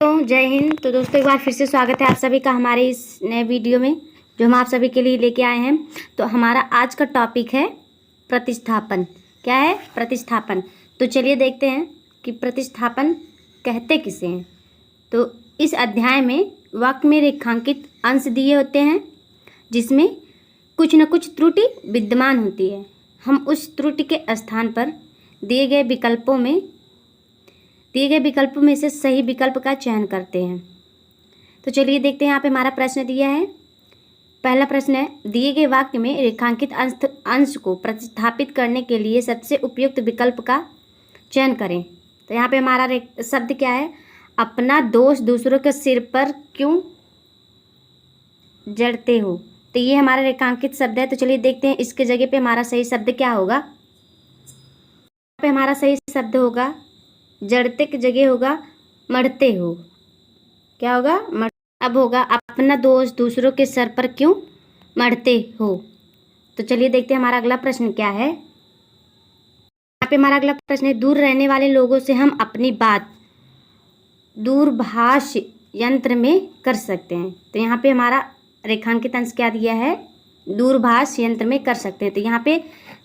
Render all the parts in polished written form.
तो जय हिंद। तो दोस्तों एक बार फिर से स्वागत है आप सभी का हमारे इस नए वीडियो में जो हम आप सभी के लिए लेके आए हैं। तो हमारा आज का टॉपिक है प्रतिस्थापन। क्या है? प्रतिस्थापन। तो चलिए देखते हैं कि प्रतिस्थापन कहते किसे हैं। तो इस अध्याय में वाक्य में रेखांकित अंश दिए होते हैं जिसमें कुछ न कुछ त्रुटि विद्यमान होती है। हम उस त्रुटि के स्थान पर दिए गए विकल्पों में से सही विकल्प का चयन करते हैं। तो चलिए देखते हैं। यहाँ पे हमारा प्रश्न दिया है। पहला प्रश्न है, दिए गए वाक्य में रेखांकित अंश को प्रतिस्थापित करने के लिए सबसे उपयुक्त विकल्प का चयन करें। तो यहाँ पे हमारा शब्द क्या है? अपना दोष दूसरों के सिर पर क्यों जड़ते हो। तो ये हमारा रेखांकित शब्द है। तो चलिए देखते हैं इसके जगह पे हमारा सही शब्द क्या होगा। यहाँ पे हमारा सही शब्द होगा जड़ते की जगह होगा मढ़ते हो। क्या होगा? अब होगा अपना दोष दूसरों के सर पर क्यों मढ़ते हो। तो चलिए देखते हैं हमारा अगला प्रश्न क्या है। यहाँ पे हमारा अगला प्रश्न है, दूर रहने वाले लोगों से हम अपनी बात दूरभाष यंत्र में कर सकते हैं। तो यहाँ पे हमारा रेखांकित अंश क्या दिया है? दूरभाष यंत्र में कर सकते हैं। तो यहाँ पे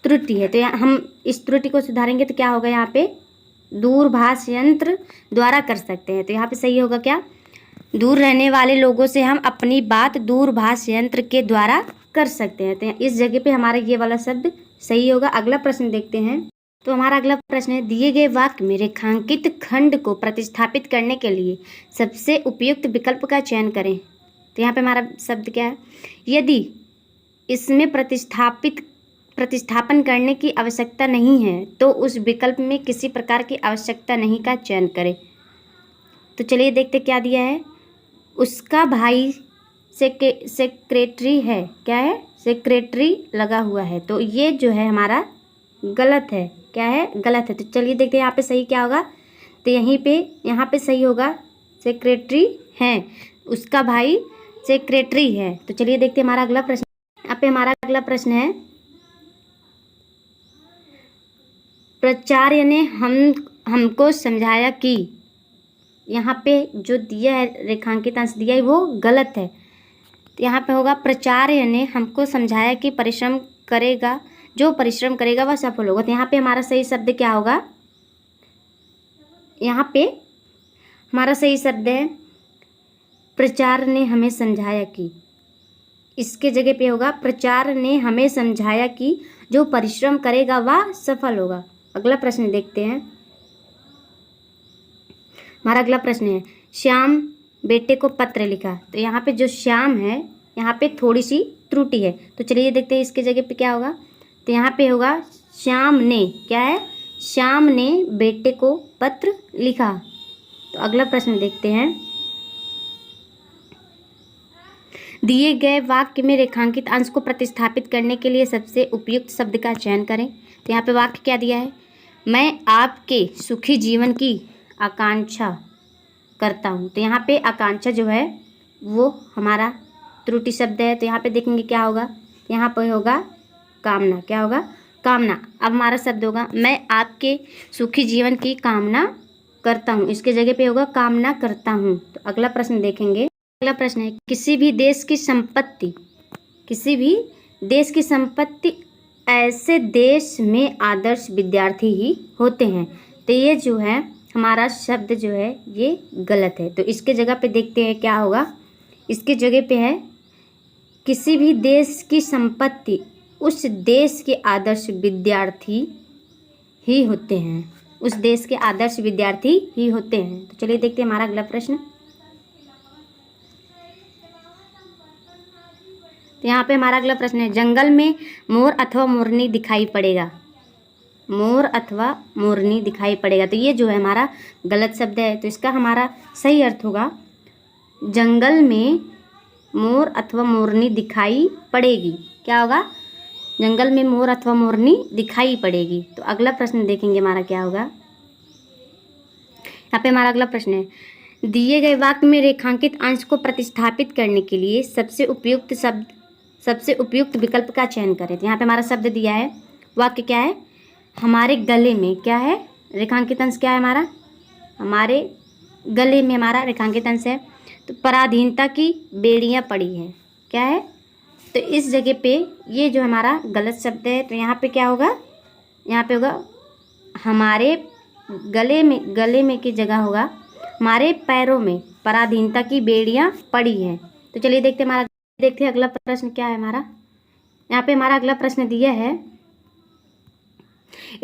त्रुटि है। तो हम इस त्रुटि को सुधारेंगे तो क्या होगा? यहाँ पे दूरभाष यंत्र द्वारा कर सकते हैं। तो यहाँ पे सही होगा क्या? दूर रहने वाले लोगों से हम अपनी बात दूरभाष यंत्र के द्वारा कर सकते हैं। तो इस जगह पे हमारा ये वाला शब्द सही होगा। अगला प्रश्न देखते हैं। तो हमारा अगला प्रश्न है, दिए गए वाक्य में रेखांकित खंड को प्रतिस्थापित करने के लिए सबसे उपयुक्त विकल्प का चयन करें। तो यहाँ पे हमारा शब्द क्या है? यदि इसमें प्रतिस्थापन करने की आवश्यकता नहीं है तो उस विकल्प में किसी प्रकार की आवश्यकता नहीं का चयन करें। तो चलिए देखते क्या दिया है। उसका भाई सेक्रेटरी है। क्या है? सेक्रेटरी लगा हुआ है। तो ये जो है हमारा गलत है। क्या है? गलत है। तो चलिए देखते हैं यहाँ पे सही क्या होगा। तो यहाँ पे सही होगा सेक्रेटरी है। उसका भाई सेक्रेटरी है। तो चलिए देखते हैं हमारा अगला प्रश्न। यहाँ पे हमारा अगला प्रश्न है, प्राचार्य ने हमको समझाया कि। यहाँ पे जो दिया है रेखांकित अंश दिया है वो गलत है। तो यहाँ पे होगा प्राचार्य ने हमको समझाया कि जो परिश्रम करेगा वह सफल होगा। तो यहाँ पे हमारा सही शब्द क्या होगा? यहाँ पे हमारा सही शब्द है प्राचार्य ने हमें समझाया कि। इसके जगह पे होगा प्राचार्य ने हमें समझाया कि जो परिश्रम करेगा वह सफल होगा। अगला प्रश्न देखते हैं। हमारा अगला प्रश्न है, श्याम बेटे को पत्र लिखा। तो यहाँ पे जो श्याम है यहाँ पे थोड़ी सी त्रुटि है। तो चलिए देखते हैं इसके जगह पे क्या होगा। तो यहाँ पे होगा श्याम ने। क्या है? श्याम ने बेटे को पत्र लिखा। तो अगला प्रश्न देखते हैं। दिए गए वाक्य में रेखांकित अंश को प्रतिस्थापित करने के लिए सबसे उपयुक्त शब्द का चयन करें। तो यहाँ पे वाक्य क्या दिया है? मैं आपके सुखी जीवन की आकांक्षा करता हूँ। तो यहाँ पे आकांक्षा जो है वो हमारा त्रुटि शब्द है। तो यहाँ पे देखेंगे क्या होगा। यहाँ पे होगा कामना। क्या होगा? कामना। अब हमारा शब्द होगा मैं आपके सुखी जीवन की कामना करता हूँ। इसके जगह पे होगा कामना करता हूँ। तो अगला प्रश्न देखेंगे। अगला प्रश्न है, किसी भी देश की संपत्ति ऐसे देश में आदर्श विद्यार्थी ही होते हैं। तो ये जो है हमारा शब्द जो है ये गलत है। तो इसके जगह पे देखते हैं क्या होगा। इसके जगह पे है किसी भी देश की संपत्ति उस देश के आदर्श विद्यार्थी ही होते हैं। उस देश के आदर्श विद्यार्थी ही होते हैं। तो चलिए देखते हैं हमारा अगला प्रश्न। तो यहाँ पे हमारा अगला प्रश्न है, जंगल में मोर अथवा मोरनी दिखाई पड़ेगा। मोर अथवा मोरनी दिखाई पड़ेगा। तो ये जो है हमारा गलत शब्द है। तो इसका हमारा सही अर्थ होगा जंगल में मोर अथवा मोरनी दिखाई पड़ेगी। क्या होगा? जंगल में मोर अथवा मोरनी दिखाई पड़ेगी। तो अगला प्रश्न देखेंगे हमारा क्या होगा। यहाँ पे हमारा अगला प्रश्न है, दिए गए वाक्य में रेखांकित अंश को प्रतिस्थापित करने के लिए सबसे उपयुक्त विकल्प का चयन करें। तो यहाँ पे हमारा शब्द दिया है। वाक्य क्या है? हमारे गले में। क्या है? रेखांकित अंश क्या है हमारा? हमारे गले में हमारा रेखांकित अंश है, तो पराधीनता की बेड़ियाँ पड़ी हैं, क्या है, तो इस जगह पे ये जो हमारा गलत शब्द है, तो यहाँ पे क्या होगा, यहाँ पे होगा हमारे गले में की जगह होगा हमारे पैरों में पराधीनता की बेड़ियाँ पड़ी हैं। तो चलिए देखते हैं अगला प्रश्न क्या है हमारा। यहाँ पे हमारा अगला प्रश्न दिया है,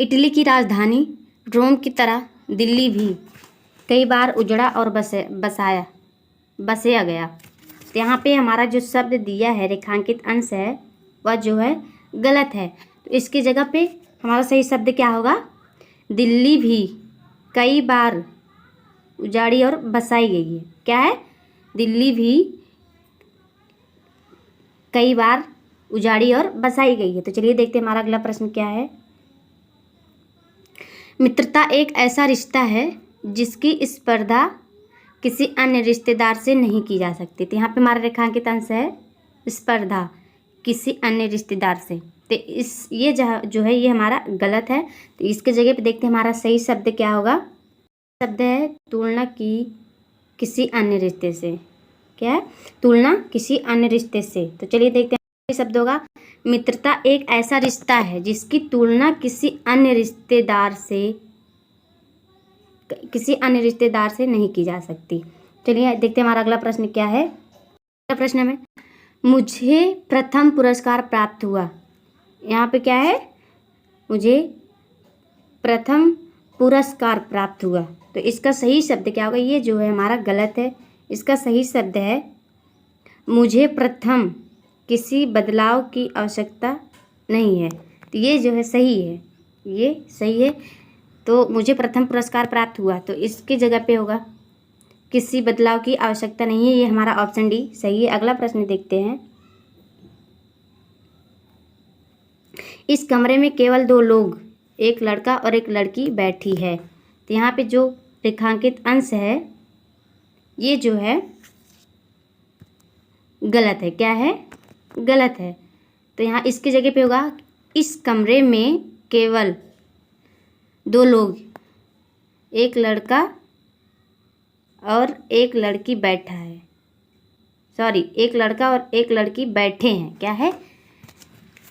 इटली की राजधानी रोम की तरह दिल्ली भी कई बार उजड़ा और बसाया गया। तो यहाँ पे हमारा जो शब्द दिया है रेखांकित अंश है वह जो है गलत है। तो इसकी जगह पे हमारा सही शब्द क्या होगा, दिल्ली भी कई बार उजाड़ी और बसाई गई है। क्या है, दिल्ली भी कई बार उजाड़ी और बसाई गई है। तो चलिए देखते हैं हमारा अगला प्रश्न क्या है। मित्रता एक ऐसा रिश्ता है जिसकी स्पर्धा किसी अन्य रिश्तेदार से नहीं की जा सकती। तो यहाँ पे हमारा रेखांकित अंश है स्पर्धा किसी अन्य रिश्तेदार से। तो ये जो है ये हमारा गलत है। तो इसके जगह पे देखते हैं हमारा सही शब्द क्या होगा। शब्द है तुलना की किसी अन्य रिश्ते से। क्या है, तुलना किसी अन्य रिश्ते से। तो चलिए देखते हैं शब्द होगा, मित्रता एक ऐसा रिश्ता है जिसकी तुलना किसी अन्य रिश्तेदार से नहीं की जा सकती। चलिए देखते हैं हमारा अगला प्रश्न क्या है। अगला प्रश्न में मुझे प्रथम पुरस्कार प्राप्त हुआ। यहाँ पे क्या है, मुझे प्रथम पुरस्कार प्राप्त हुआ। तो इसका सही शब्द क्या होगा, ये जो है हमारा गलत है। इसका सही शब्द है मुझे प्रथम किसी बदलाव की आवश्यकता नहीं है। तो ये जो है सही है, ये सही है। तो मुझे प्रथम पुरस्कार प्राप्त हुआ, तो इसकी जगह पे होगा किसी बदलाव की आवश्यकता नहीं है। ये हमारा ऑप्शन डी सही है। अगला प्रश्न देखते हैं, इस कमरे में केवल 2 लोग, एक लड़का और एक लड़की बैठी है। तो यहाँ पे जो रेखांकित अंश है ये जो है गलत है। क्या है, गलत है। तो यहाँ इसकी जगह पे होगा इस कमरे में केवल 2 लोग, एक लड़का और एक लड़की बैठा है। सॉरी, एक लड़का और एक लड़की बैठे हैं। क्या है,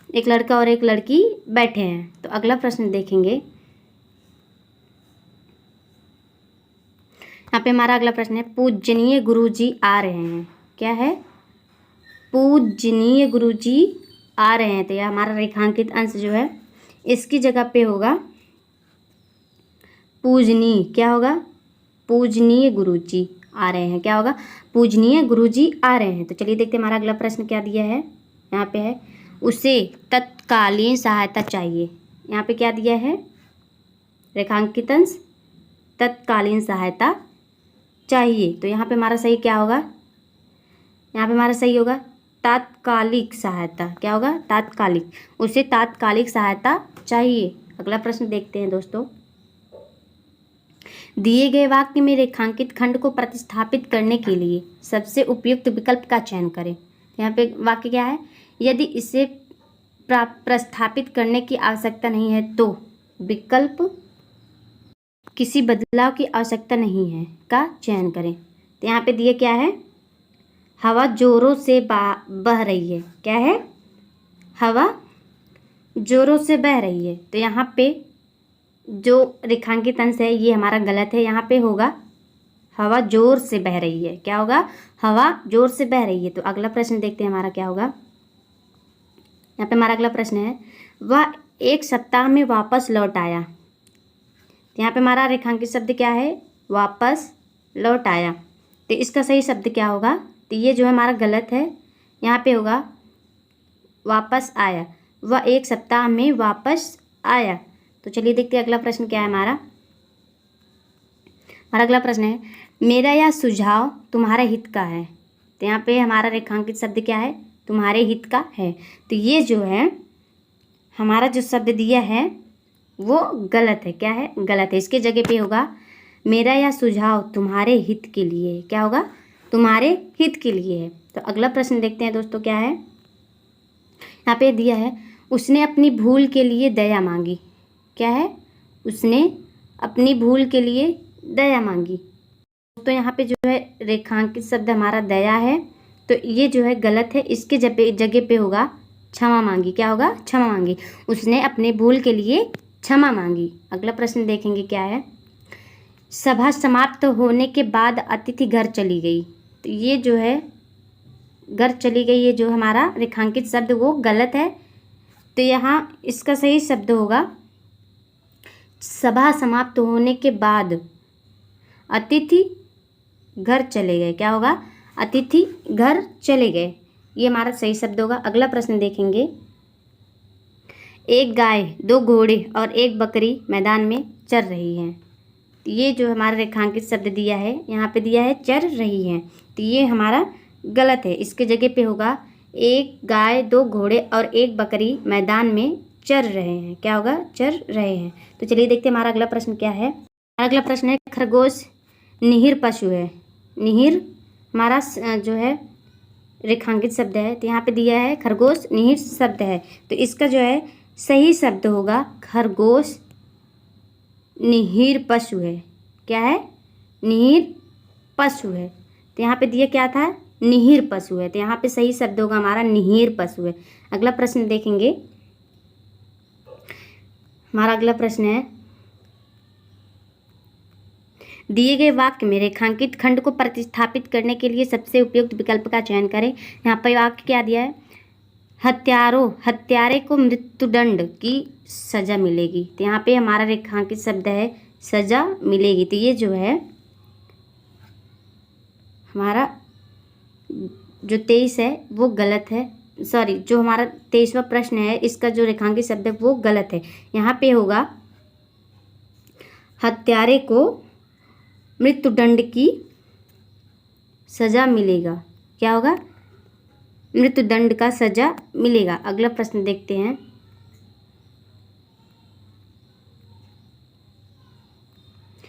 एक लड़का और एक लड़की बैठे हैं। तो अगला प्रश्न देखेंगे। यहाँ पे हमारा अगला प्रश्न है, पूजनीय गुरुजी आ रहे हैं। क्या है, पूजनीय गुरुजी आ रहे हैं। तो यह हमारा रेखांकित अंश जो है इसकी जगह पे होगा पूजनीय। क्या होगा, पूजनीय गुरुजी आ रहे हैं। क्या होगा, पूजनीय गुरुजी आ रहे हैं। तो चलिए देखते हैं हमारा अगला प्रश्न क्या दिया है। यहाँ पे है, उसे तत्कालीन सहायता चाहिए। यहाँ पे क्या दिया है, रेखांकित अंश तत्कालीन सहायता चाहिए। तो यहाँ पे हमारा सही क्या होगा, यहाँ पे हमारा सही होगा तात्कालिक सहायता। क्या होगा, तात्कालिक, उसे तात्कालिक सहायता चाहिए। अगला प्रश्न देखते हैं दोस्तों, दिए गए वाक्य में रेखांकित खंड को प्रतिस्थापित करने के लिए सबसे उपयुक्त विकल्प का चयन करें। यहाँ पे वाक्य क्या है, यदि इसे प्रस्थापित करने की आवश्यकता नहीं है तो विकल्प किसी बदलाव की आवश्यकता नहीं है का चयन करें। तो यहाँ पे दिए क्या है, हवा जोरों से बह रही है। क्या है, हवा जोरों से बह रही है। तो यहाँ पे जो रेखांकित अंश है ये हमारा गलत है। यहाँ पे होगा हवा जोर से बह रही है। क्या होगा, हवा जोर से बह रही है। तो अगला प्रश्न देखते हैं हमारा क्या होगा। यहाँ पे हमारा अगला प्रश्न है, वह 1 सप्ताह में वापस लौट आया। तो यहाँ पे हमारा रेखांकित शब्द क्या है, वापस लौट आया। तो इसका सही शब्द क्या होगा, तो ये जो है हमारा गलत है। यहाँ पे होगा वापस आया, वह 1 सप्ताह में वापस आया। तो चलिए देखते हैं अगला प्रश्न क्या है हमारा। हमारा अगला प्रश्न है, मेरा यह सुझाव तुम्हारे हित का है। तो यहाँ पे हमारा रेखांकित शब्द क्या है, तुम्हारे हित का है। तो ये जो है हमारा जो शब्द दिया है वो गलत है। क्या है, गलत है। इसके जगह पे होगा मेरा यह सुझाव तुम्हारे हित के लिए। क्या होगा, तुम्हारे हित के लिए है। तो अगला प्रश्न देखते हैं दोस्तों क्या है। यहाँ पे दिया है, उसने अपनी भूल के लिए दया मांगी। क्या है, उसने अपनी भूल के लिए दया मांगी। दोस्तों यहाँ पे जो है रेखांकित शब्द हमारा दया है, तो ये जो है गलत है। इसके जगह पे होगा क्षमा मांगी। क्या होगा? क्षमा मांगी। उसने अपने भूल के लिए क्षमा मांगी। अगला प्रश्न देखेंगे क्या है। सभा समाप्त होने के बाद अतिथि घर चली गई, तो ये जो है घर चली गई, ये जो हमारा रेखांकित शब्द वो गलत है। तो यहाँ इसका सही शब्द होगा सभा समाप्त होने के बाद अतिथि घर चले गए। क्या होगा? अतिथि घर चले गए, ये हमारा सही शब्द होगा। अगला प्रश्न देखेंगे। एक गाय, 2 घोड़े और 1 बकरी मैदान में चर रही हैं, ये जो हमारा रेखांकित शब्द दिया है, यहाँ पे दिया है चर रही हैं, तो ये हमारा गलत है। इसके जगह पे होगा 1 गाय, 2 घोड़े और 1 बकरी मैदान में चर रहे हैं। क्या होगा? चर रहे हैं। तो चलिए देखते हैं हमारा अगला प्रश्न क्या है। हमारा अगला प्रश्न है खरगोश निहीर पशु है। निहीर हमारा जो है रेखांकित शब्द है, तो यहाँ पे दिया है खरगोश निहीर शब्द है, तो इसका जो है सही शब्द होगा खरगोश निहीर पशु है। क्या है? निहीर पशु है। तो यहाँ पे दिया क्या था? निहीर पशु है, तो यहाँ पे सही शब्द होगा हमारा निहीर पशु है। अगला प्रश्न देखेंगे। हमारा अगला प्रश्न है दिए गए वाक्य में रेखांकित खंड को प्रतिस्थापित करने के लिए सबसे उपयुक्त विकल्प का चयन करें। यहाँ पर वाक्य क्या दिया है? हत्यारे को मृत्युदंड की सजा मिलेगी, तो यहाँ पे हमारा रेखांकित शब्द है सजा मिलेगी, तो ये जो है हमारा जो 23 है वो गलत है। सॉरी, जो हमारा 23वां प्रश्न है इसका जो रेखांकित शब्द है वो गलत है। यहाँ पे होगा हत्यारे को मृत्युदंड की सजा मिलेगा। क्या होगा? मृत्युदंड का सजा मिलेगा। अगला प्रश्न देखते हैं।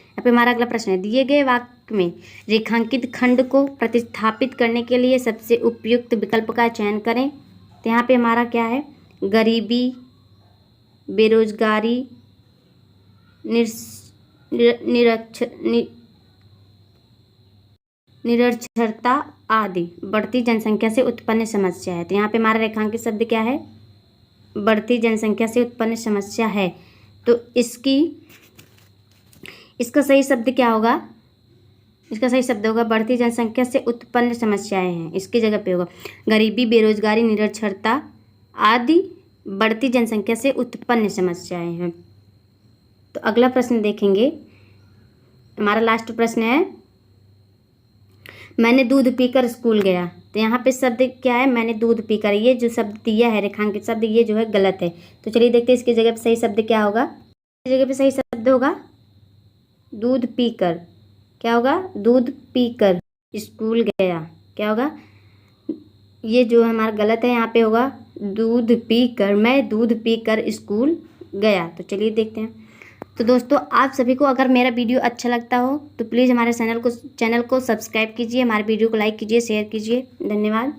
यहाँ पे हमारा अगला प्रश्न है दिए गए वाक्य में रेखांकित खंड को प्रतिस्थापित करने के लिए सबसे उपयुक्त विकल्प का चयन करें। तो यहाँ पे हमारा क्या है? गरीबी, बेरोजगारी, निरक्षरता आदि बढ़ती जनसंख्या से उत्पन्न समस्या है। तो यहाँ पे हमारा रेखांकित शब्द क्या है? बढ़ती जनसंख्या से उत्पन्न समस्या है, तो इसका सही शब्द क्या होगा? इसका सही शब्द होगा बढ़ती जनसंख्या से उत्पन्न समस्याएं हैं। इसकी जगह पे होगा गरीबी, बेरोजगारी, निरक्षरता आदि बढ़ती जनसंख्या से उत्पन्न समस्याएं हैं। तो अगला प्रश्न देखेंगे। हमारा लास्ट प्रश्न है मैंने दूध पीकर स्कूल गया, तो यहाँ पे शब्द क्या है? मैंने दूध पीकर, ये जो शब्द दिया है रेखांकित शब्द ये जो है गलत है। तो चलिए देखते हैं इसकी जगह पे सही शब्द क्या होगा। इसकी जगह पे सही शब्द होगा दूध पीकर। क्या होगा? दूध पीकर स्कूल गया। क्या होगा? ये जो हमारा गलत है, यहाँ पे होगा दूध पीकर, मैं दूध पीकर स्कूल गया। तो चलिए देखते हैं। तो दोस्तों आप सभी को अगर मेरा वीडियो अच्छा लगता हो तो प्लीज़ हमारे चैनल को सब्सक्राइब कीजिए, हमारे वीडियो को लाइक कीजिए, शेयर कीजिए। धन्यवाद।